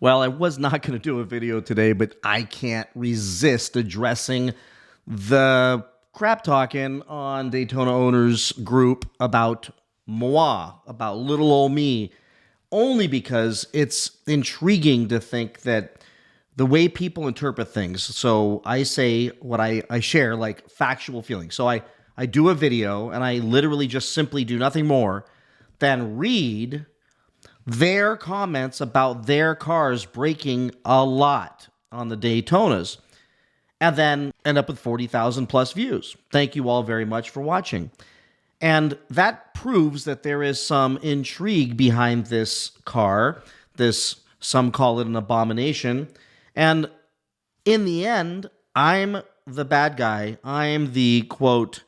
Well, I was not going to do a video today, but I can't resist addressing the crap talking on Daytona Owners Group about moi, about little old me, only because it's intriguing to think that the way people interpret things. So I say what I share, like factual feelings. So I do a video and I literally just simply do nothing more than read their comments about their cars breaking a lot on the Daytonas, and then end up with 40,000 plus views. Thank you all very much for watching. And that proves that there is some intrigue behind this car. Some call it an abomination. And in the end, I'm the bad guy. I'm the, quote,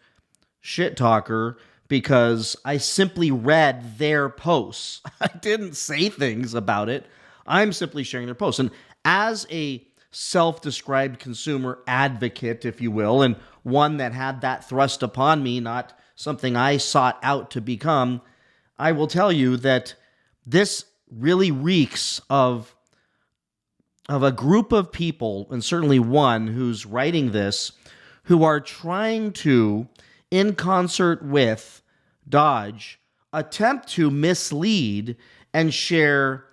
shit talker, because I simply read their posts. I didn't say things about it. I'm simply sharing their posts. And as a self-described consumer advocate, if you will, and one that had that thrust upon me, not something I sought out to become, I will tell you that this really reeks of a group of people, and certainly one who's writing this, who are trying to, in concert with Dodge, attempt to mislead and share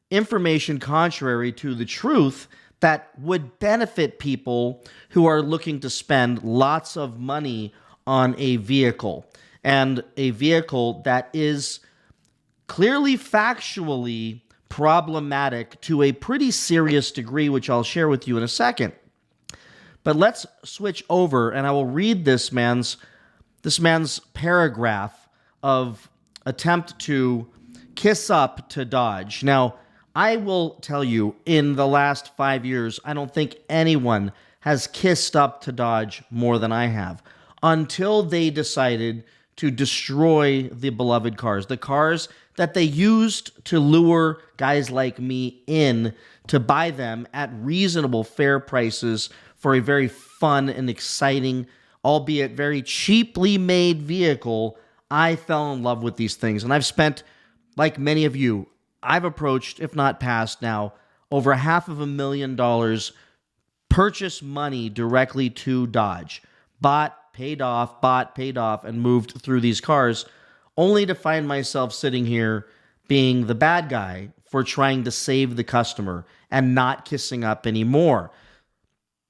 information contrary to the truth that would benefit people who are looking to spend lots of money on a vehicle, and a vehicle that is clearly factually problematic to a pretty serious degree, which I'll share with you in a second. But let's switch over, and I will read this man's paragraph of attempt to kiss up to Dodge. Now, I will tell you, in the last 5 years, I don't think anyone has kissed up to Dodge more than I have, until they decided to destroy the beloved cars, the cars that they used to lure guys like me in to buy them at reasonable, fair prices for a very fun and exciting, albeit very cheaply made vehicle. I fell in love with these things, and I've spent, like many of you, I've approached, if not past now, over $500,000 purchase money directly to Dodge. Bought, paid off, and moved through these cars, only to find myself sitting here being the bad guy for trying to save the customer and not kissing up anymore.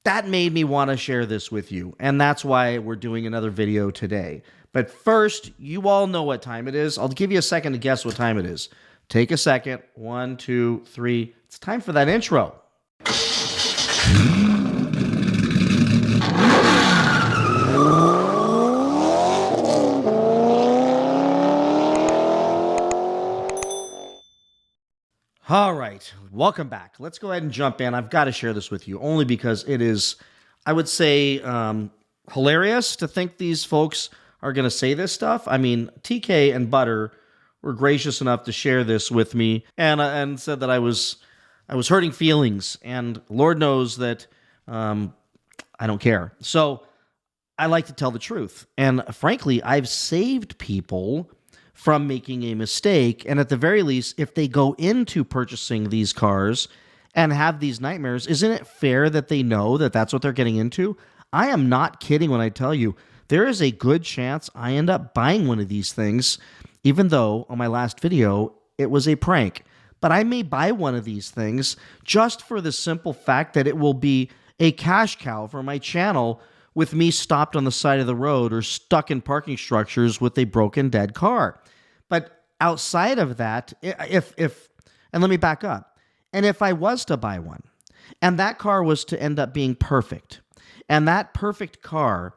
That made me want to share this with you, and that's why we're doing another video today. But first, you all know what time it is. I'll give you a second to guess what time it is. Take a second. 1, 2, 3. It's time for that intro. All right, welcome back. Let's go ahead and jump in. I've got to share this with you, only because it is, I would say, hilarious to think these folks are going to say this stuff. I mean, TK and Butter were gracious enough to share this with me, and said that I was hurting feelings, and Lord knows that I don't care. So I like to tell the truth, and frankly, I've saved people from making a mistake, and at the very least, if they go into purchasing these cars and have these nightmares, isn't it fair that they know that that's what they're getting into? I am not kidding when I tell you there is a good chance I end up buying one of these things, even though on my last video it was a prank. But I may buy one of these things just for the simple fact that it will be a cash cow for my channel, with me stopped on the side of the road or stuck in parking structures with a broken, dead car. But outside of that, and let me back up, and if I was to buy one, and that car was to end up being perfect, and that perfect car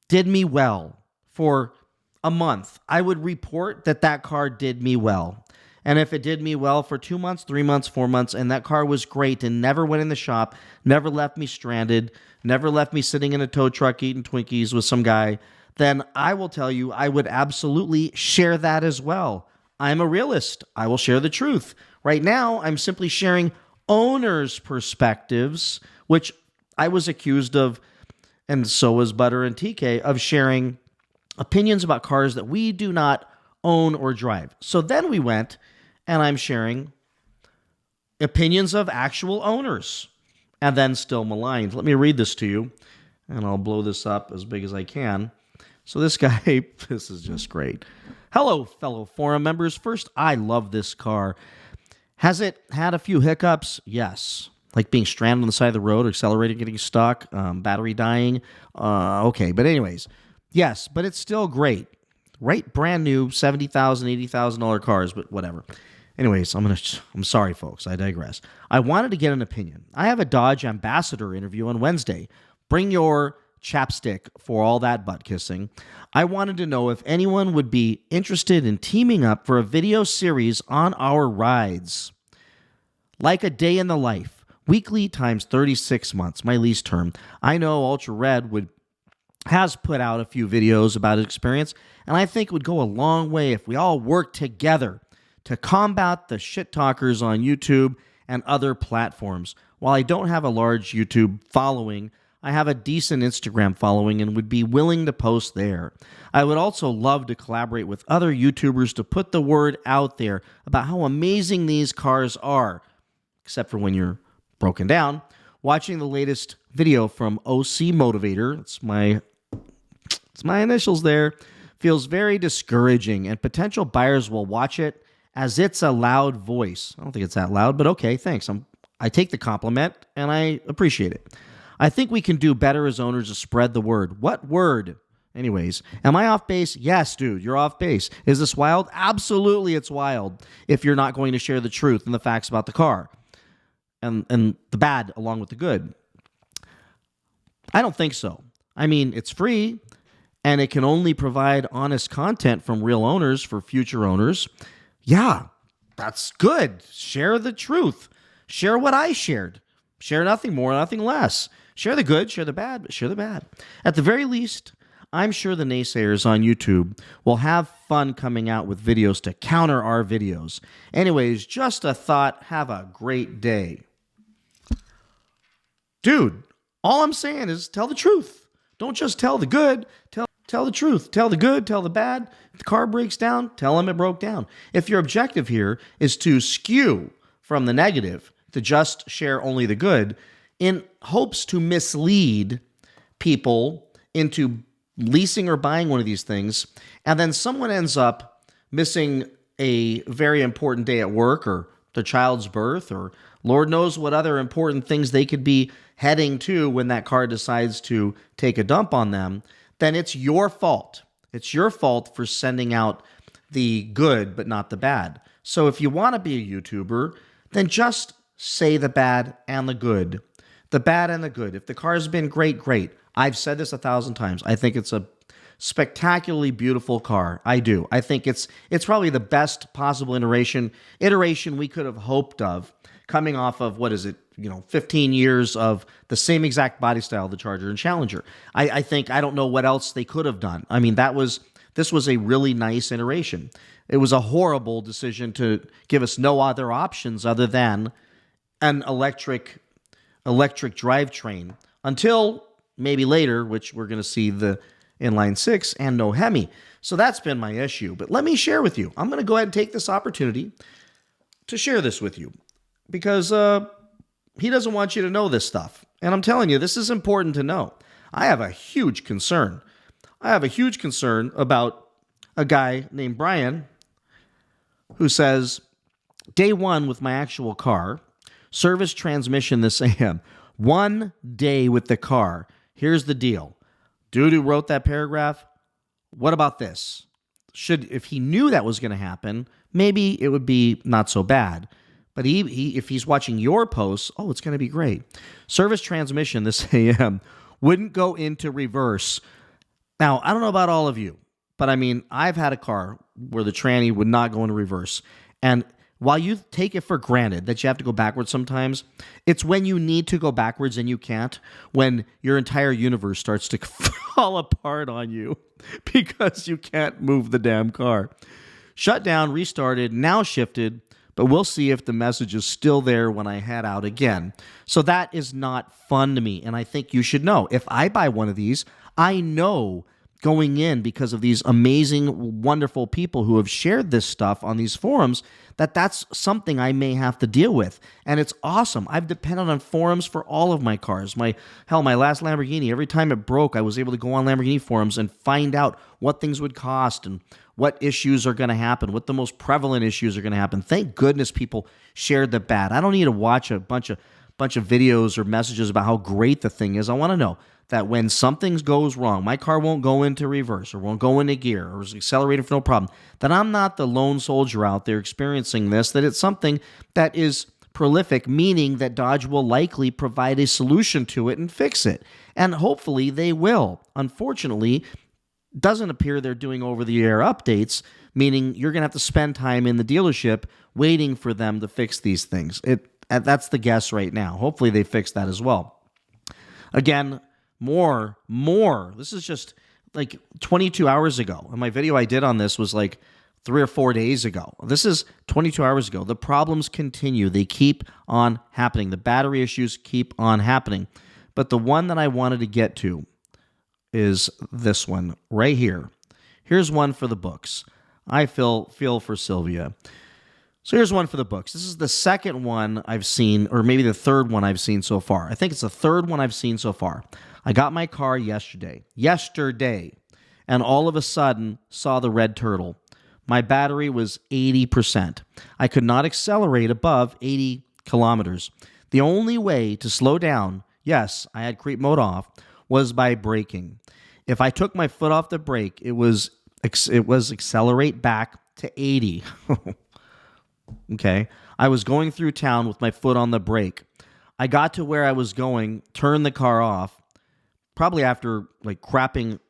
did me well for a month, I would report that that car did me well. And if it did me well for 2 months, 3 months, 4 months, and that car was great and never went in the shop, never left me stranded, never left me sitting in a tow truck eating Twinkies with some guy, then I will tell you I would absolutely share that as well. I'm a realist. I will share the truth. Right now, I'm simply sharing owners' perspectives, which I was accused of, and so was Butter and TK, of sharing opinions about cars that we do not own or drive. So then we went, and I'm sharing opinions of actual owners, and then still maligned. Let me read this to you, and I'll blow this up as big as I can. So this guy, this is just great. Hello, fellow forum members. First, I love this car. Has it had a few hiccups? Yes. Like being stranded on the side of the road, accelerating, getting stuck, battery dying. Okay, but anyways, yes, but it's still great. Right, brand new $70,000, $80,000 cars, but whatever. Anyways, I'm sorry, folks. I digress. I wanted to get an opinion. I have a Dodge Ambassador interview on Wednesday. Bring your chapstick for all that butt kissing. I wanted to know if anyone would be interested in teaming up for a video series on our rides. Like a day in the life, weekly times 36 months, my lease term. I know Ultra Red has put out a few videos about his experience, and I think it would go a long way if we all worked together to combat the shit talkers on YouTube and other platforms. While I don't have a large YouTube following, I have a decent Instagram following and would be willing to post there. I would also love to collaborate with other YouTubers to put the word out there about how amazing these cars are, except for when you're broken down. Watching the latest video from OC Motivator, it's my initials there, feels very discouraging, and potential buyers will watch it as it's a loud voice. I don't think it's that loud, but okay, thanks. I take the compliment, and I appreciate it. I think we can do better as owners to spread the word. What word? Anyways, am I off base? Yes, dude, you're off base. Is this wild? Absolutely, it's wild if you're not going to share the truth and the facts about the car and the bad along with the good. I don't think so. I mean, it's free, and it can only provide honest content from real owners for future owners. Yeah, that's good. Share the truth. Share what I shared. Share nothing more, nothing less. Share the good, share the bad, but share the bad. At the very least, I'm sure the naysayers on YouTube will have fun coming out with videos to counter our videos. Anyways, just a thought. Have a great day. Dude, all I'm saying is tell the truth. Don't just tell the good. Tell the truth. Tell the good, tell the bad. If the car breaks down, tell them it broke down. If your objective here is to skew from the negative, to just share only the good, in hopes to mislead people into leasing or buying one of these things, and then someone ends up missing a very important day at work or their child's birth or Lord knows what other important things they could be heading to when that car decides to take a dump on them, then it's your fault. It's your fault for sending out the good but not the bad. So if you want to be a YouTuber, then just say the bad and the good. The bad and the good. If the car's been great, great. I've said this 1,000 times. I think it's a spectacularly beautiful car. I do. I think it's probably the best possible iteration we could have hoped of, coming off of, 15 years of the same exact body style, the Charger and Challenger. I don't know what else they could have done. I mean, this was a really nice iteration. It was a horrible decision to give us no other options other than an electric drivetrain until maybe later, which we're going to see the inline six and no Hemi. So that's been my issue. But let me share with you. I'm going to go ahead and take this opportunity to share this with you because he doesn't want you to know this stuff. And I'm telling you, this is important to know. I have a huge concern. About a guy named Brian who says, day one with my actual car, service transmission this AM. 1 day with the car. Here's the deal. Dude who wrote that paragraph, what about this? If he knew that was going to happen, maybe it would be not so bad. But if he's watching your posts, it's going to be great. Service transmission this AM wouldn't go into reverse. Now, I don't know about all of you, but I mean, I've had a car where the tranny would not go into reverse. And while you take it for granted that you have to go backwards sometimes, it's when you need to go backwards and you can't, when your entire universe starts to fall apart on you because you can't move the damn car. Shut down, restarted, now shifted, but we'll see if the message is still there when I head out again. So that is not fun to me, and I think you should know. If I buy one of these, I know going in because of these amazing, wonderful people who have shared this stuff on these forums, that's something I may have to deal with. And it's awesome. I've depended on forums for all of my cars. My last Lamborghini, every time it broke, I was able to go on Lamborghini forums and find out what things would cost and what issues are going to happen, what the most prevalent issues are going to happen. Thank goodness people shared the bad. I don't need to watch a bunch of videos or messages about how great the thing is. I want to know that when something goes wrong, my car won't go into reverse or won't go into gear or is accelerating for no problem, that I'm not the lone soldier out there experiencing this, that it's something that is prolific, meaning that Dodge will likely provide a solution to it and fix it. And hopefully they will. Unfortunately, doesn't appear they're doing over-the-air updates, meaning you're going to have to spend time in the dealership waiting for them to fix these things. That's the guess right now. Hopefully they fix that as well. Again, more. This is just like 22 hours ago. And my video I did on this was like 3 or 4 days ago. This is 22 hours ago. The problems continue. They keep on happening. The battery issues keep on happening. But the one that I wanted to get to is this one right here. Here's one for the books. I feel for Sylvia. So here's one for the books. This is the second one I've seen, or maybe the third one I've seen so far. I think it's the third one I've seen so far. I got my car yesterday, and all of a sudden saw the red turtle. My battery was 80%. I could not accelerate above 80 kilometers. The only way to slow down, yes, I had creep mode off, was by braking. If I took my foot off the brake, it was accelerate back to 80. Okay. I was going through town with my foot on the brake. I got to where I was going, turned the car off, probably after like crapping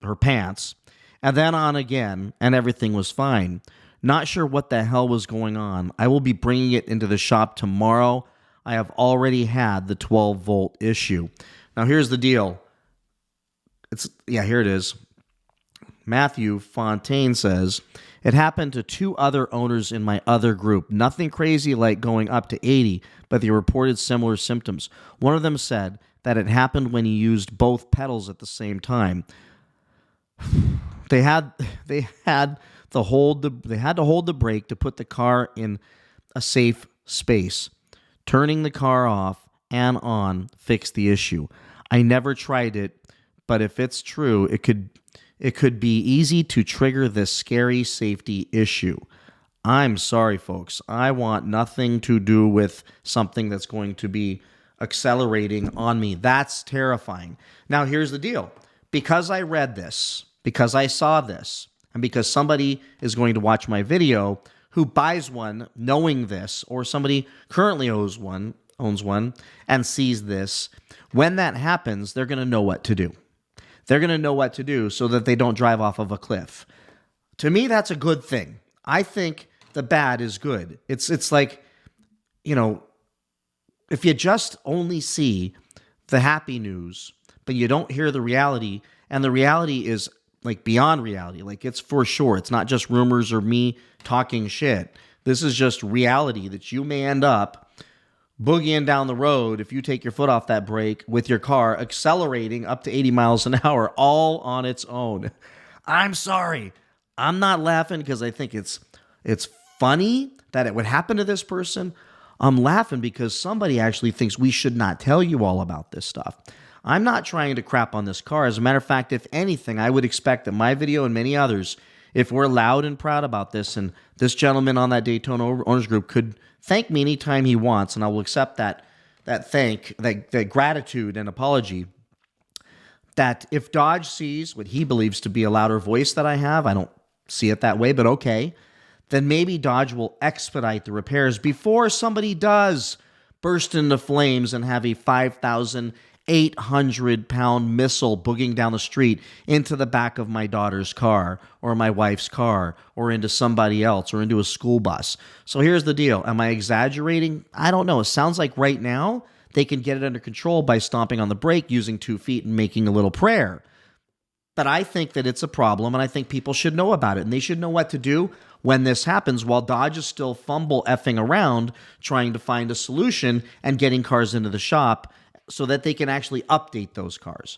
her pants, and then on again, and everything was fine. Not sure what the hell was going on. I will be bringing it into the shop tomorrow. I have already had the 12-volt issue. Now, here's the deal. Here it is. Matthew Fontaine says, it happened to 2 other owners in my other group. Nothing crazy like going up to 80, but they reported similar symptoms. One of them said that it happened when he used both pedals at the same time. They had to hold the brake to put the car in a safe space. Turning the car off and on fixed the issue. I never tried it, but if it's true, it could be easy to trigger this scary safety issue. I'm sorry, folks. I want nothing to do with something that's going to be accelerating on me. That's terrifying. Now, here's the deal. Because I read this, because I saw this, and because somebody is going to watch my video who buys one knowing this, or somebody currently owns one, and sees this, when that happens, they're going to know what to do. They're going to know what to do so that they don't drive off of a cliff. To me, that's a good thing. I think the bad is good. It's like, if you just only see the happy news, but you don't hear the reality, and the reality is like beyond reality, like it's for sure. It's not just rumors or me talking shit. This is just reality that you may end up boogieing down the road if you take your foot off that brake with your car accelerating up to 80 miles an hour all on its own. I'm sorry. I'm not laughing because I think it's funny that it would happen to this person. I'm laughing because somebody actually thinks we should not tell you all about this stuff. I'm not trying to crap on this car. As a matter of fact, if anything, I would expect that my video and many others, if we're loud and proud about this, and this gentleman on that Daytona Owners Group could thank me anytime he wants, and I will accept that gratitude and apology, that if Dodge sees what he believes to be a louder voice that I have, I don't see it that way, but okay, then maybe Dodge will expedite the repairs before somebody does burst into flames and have a 5,800-pound missile booging down the street into the back of my daughter's car or my wife's car or into somebody else or into a school bus. So here's the deal. Am I exaggerating? I don't know. It sounds like right now they can get it under control by stomping on the brake, using 2 feet, and making a little prayer. But I think that it's a problem, and I think people should know about it, and they should know what to do when this happens while Dodge is still effing around trying to find a solution and getting cars into the shop so that they can actually update those cars.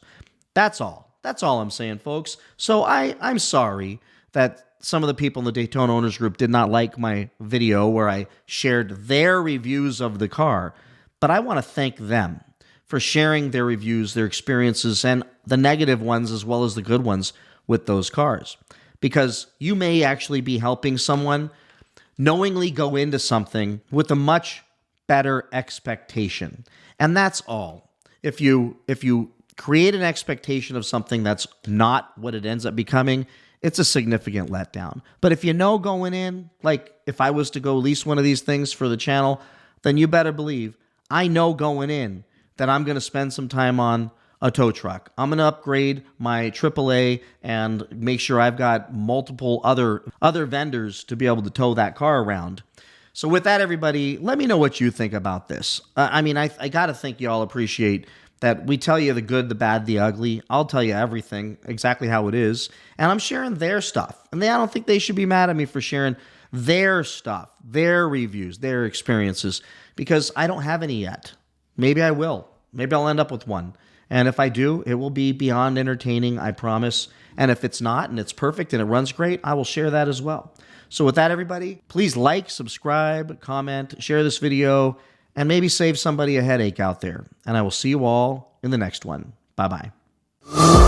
That's all. That's all I'm saying, folks. So I'm sorry that some of the people in the Daytona Owners Group did not like my video where I shared their reviews of the car, but I want to thank them for sharing their reviews, their experiences, and the negative ones as well as the good ones with those cars. Because you may actually be helping someone knowingly go into something with a much better expectation. And that's all. If you create an expectation of something that's not what it ends up becoming, it's a significant letdown. But if you know going in, like if I was to go lease one of these things for the channel, then you better believe I know going in that I'm going to spend some time on a tow truck. I'm going to upgrade my AAA and make sure I've got multiple other vendors to be able to tow that car around. So with that, everybody, let me know what you think about this. I got to think you all appreciate that we tell you the good, the bad, the ugly. I'll tell you everything, exactly how it is. And I'm sharing their stuff. And I don't think they should be mad at me for sharing their stuff, their reviews, their experiences, because I don't have any yet. Maybe I will. Maybe I'll end up with one. And if I do, it will be beyond entertaining, I promise. And if it's not, and it's perfect, and it runs great, I will share that as well. So with that, everybody, please like, subscribe, comment, share this video, and maybe save somebody a headache out there. And I will see you all in the next one. Bye-bye.